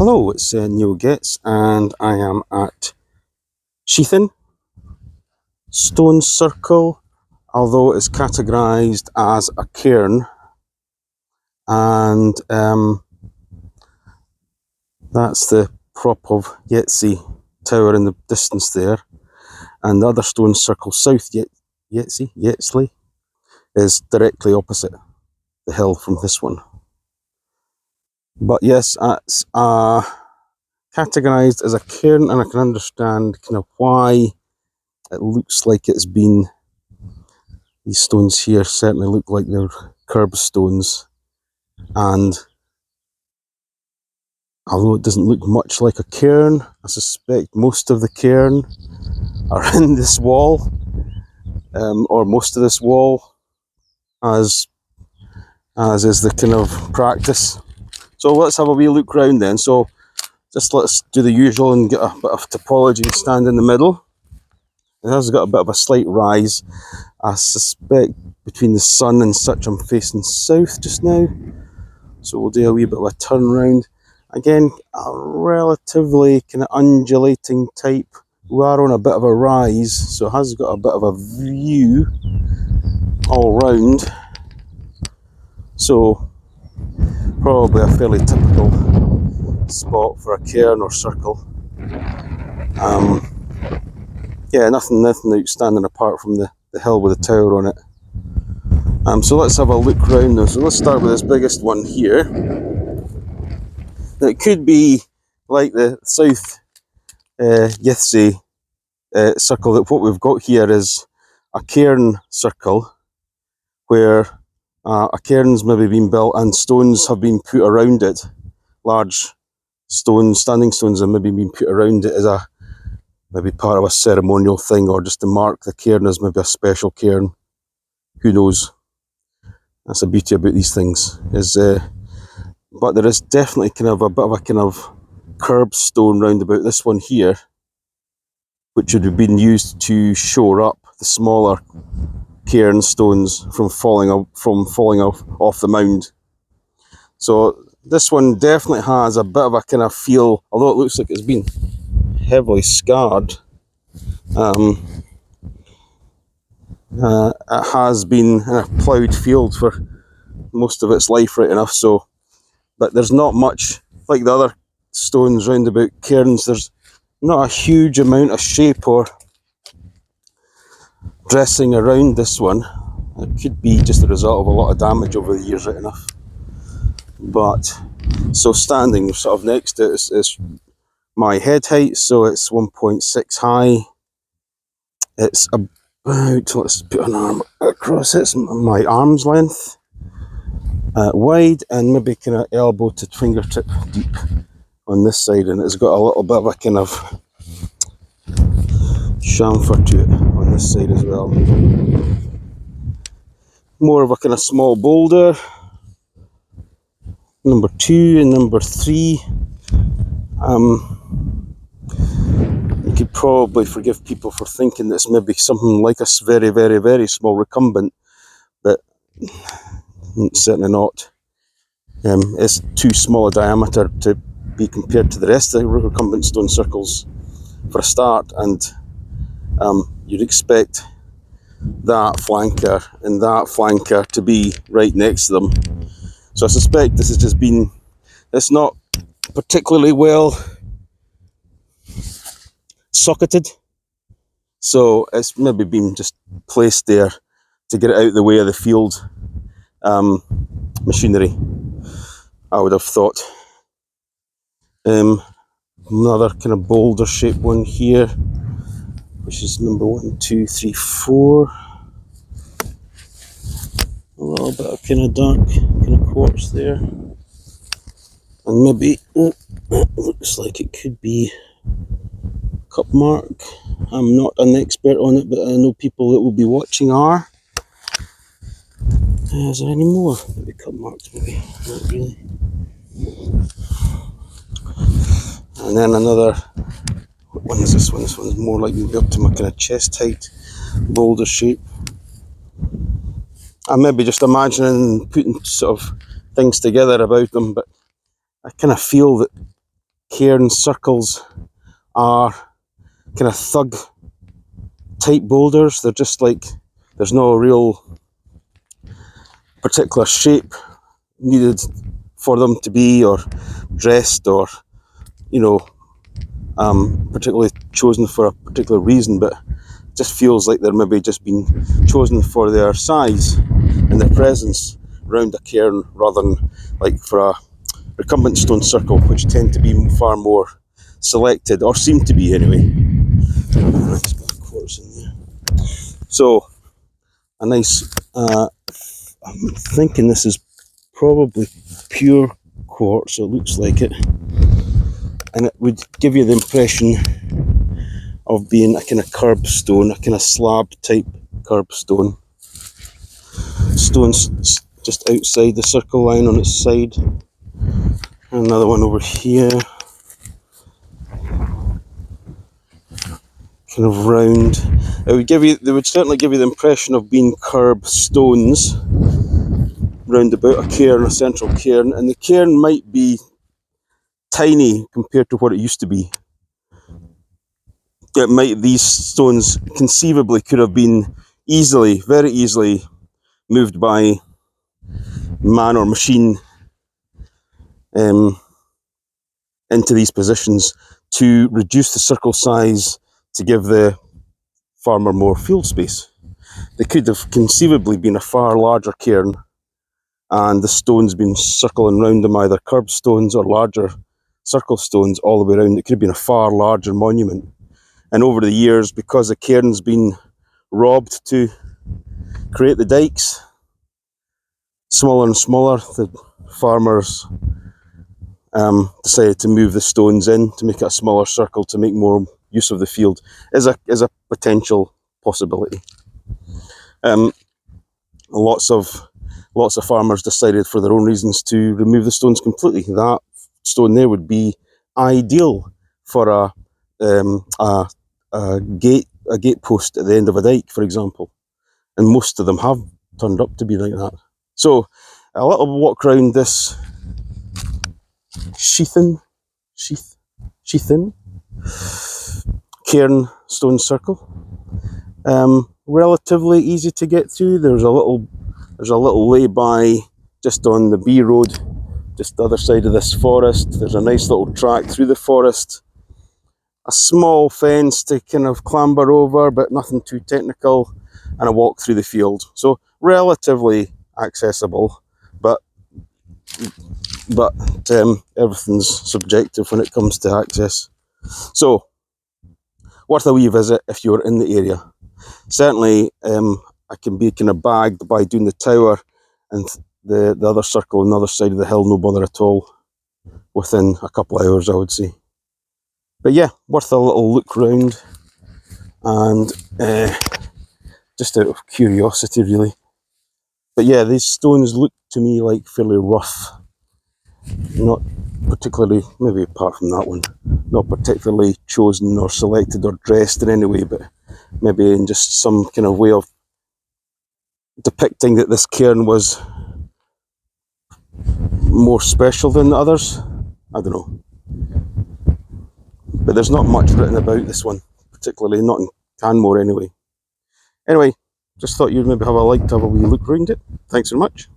Hello, it's Neil Getz, and I am at Shethin Stone Circle, although it's categorised as a cairn, and that's the prop of Yetzi Tower in the distance there, and the other stone circle, South Yetsley, is directly opposite the hill from this one. But yes, it's categorised as a cairn, and I can understand kind of why it looks like it's been. These stones here certainly look like they're curbstones, and although it doesn't look much like a cairn, I suspect most of the cairn are in this wall, or most of this wall, as is the kind of practice. So let's have a wee look round then. So just let's do the usual and get a bit of topology and stand in the middle. It has got a bit of a slight rise. I suspect between the sun and such I'm facing south just now. So we'll do a wee bit of a turn round. Again, a relatively kind of undulating type. We are on a bit of a rise, so it has got a bit of a view all round. So probably a fairly typical spot for a cairn or circle. Yeah, nothing outstanding apart from the hill with the tower on it. So let's have a look round now. So let's start with this biggest one here. Now it could be like the South Yetzi circle, that what we've got here is a cairn circle where a cairn's maybe been built and stones have been put around it. Large stones, standing stones have maybe been put around it as a maybe part of a ceremonial thing, or just to mark the cairn as maybe a special cairn. Who knows? That's the beauty about these things. But there is definitely kind of a bit of a kind of curbstone round about this one here, which would have been used to shore up the smaller cairn stones from falling off the mound. So this one definitely has a bit of a kind of feel, although it looks like it's been heavily scarred. It has been in a ploughed field for most of its life, right enough. So, but there's not much like the other stones round about cairns. There's not a huge amount of shape or dressing around this one. It could be just a result of a lot of damage over the years, right enough. But so standing sort of next to it is my head height, so it's 1.6 high. It's about, let's put an arm across it, it's my arm's length wide, and maybe kind of elbow to fingertip deep on this side, and it's got a little bit of a kind of chamfer to it on this side as well. More of a kind of small boulder. Number 2 and number 3. You could probably forgive people for thinking that it's maybe something like a very, very, very small recumbent, but certainly not. It's too small a diameter to be compared to the rest of the recumbent stone circles for a start, and you'd expect that flanker and that flanker to be right next to them. So I suspect this has just been, it's not particularly well socketed, so it's maybe been just placed there to get it out of the way of the field machinery, I would have thought. Another kind of boulder shaped one here, which is number 1, 2, 3, 4. A little bit of kind of dark kind of quartz there, and maybe it looks like it could be cup mark. I'm not an expert on it, but I know people that will be watching are. Is there any more? Maybe cup marks, maybe not really. And then another. What one is this one? This one's more like maybe up to my kind of chest height boulder shape. I'm maybe just imagining putting sort of things together about them, but I kind of feel that cairn circles are kind of thug type boulders. They're just like, there's no real particular shape needed for them to be, or dressed, or, you know, particularly chosen for a particular reason, but it just feels like they're maybe just been chosen for their size and their presence around a cairn, rather than like for a recumbent stone circle, which tend to be far more selected, or seem to be anyway. Nice black quartz in there. So a nice, I'm thinking this is probably pure quartz, so it looks like it, and it would give you the impression of being a kind of curb stone, a kind of slab type curb stone. Stone's just outside the circle line on its side. Another one over here, kind of round. They would certainly give you the impression of being curb stones round about a cairn, a central cairn, and the cairn might be tiny compared to what it used to be. These stones conceivably could have been easily, very easily, moved by man or machine into these positions to reduce the circle size to give the farmer more field space. They could have conceivably been a far larger cairn, and the stones been circling round them, either curb stones or larger circle stones all the way around. It could have been a far larger monument. And over the years, because the cairn's been robbed to create the dikes, smaller and smaller, the farmers decided to move the stones in to make it a smaller circle to make more use of the field. Is a potential possibility. Lots of farmers decided, for their own reasons, to remove the stones completely. That stone there would be ideal for a gate post at the end of a dike, for example, and most of them have turned up to be like that. So a little walk around this Shethin Cairn stone circle. Relatively easy to get through. There's a little lay-by just on the B road, just the other side of this forest. There's a nice little track through the forest. A small fence to kind of clamber over, but nothing too technical, and a walk through the field. So relatively accessible, but everything's subjective when it comes to access. So worth a wee visit if you're in the area. Certainly, I can be kind of bagged by doing the tower and the other circle on the other side of the hill, no bother at all, within a couple of hours, I would say. But yeah, worth a little look round, and just out of curiosity, really. But yeah, these stones look to me like fairly rough. Not particularly, maybe apart from that one, not particularly chosen or selected or dressed in any way, but maybe in just some kind of way of depicting that this cairn was more special than the others. I don't know. But there's not much written about this one, particularly not in Canmore anyway. Anyway, just thought you'd maybe have a wee look around it. Thanks very much.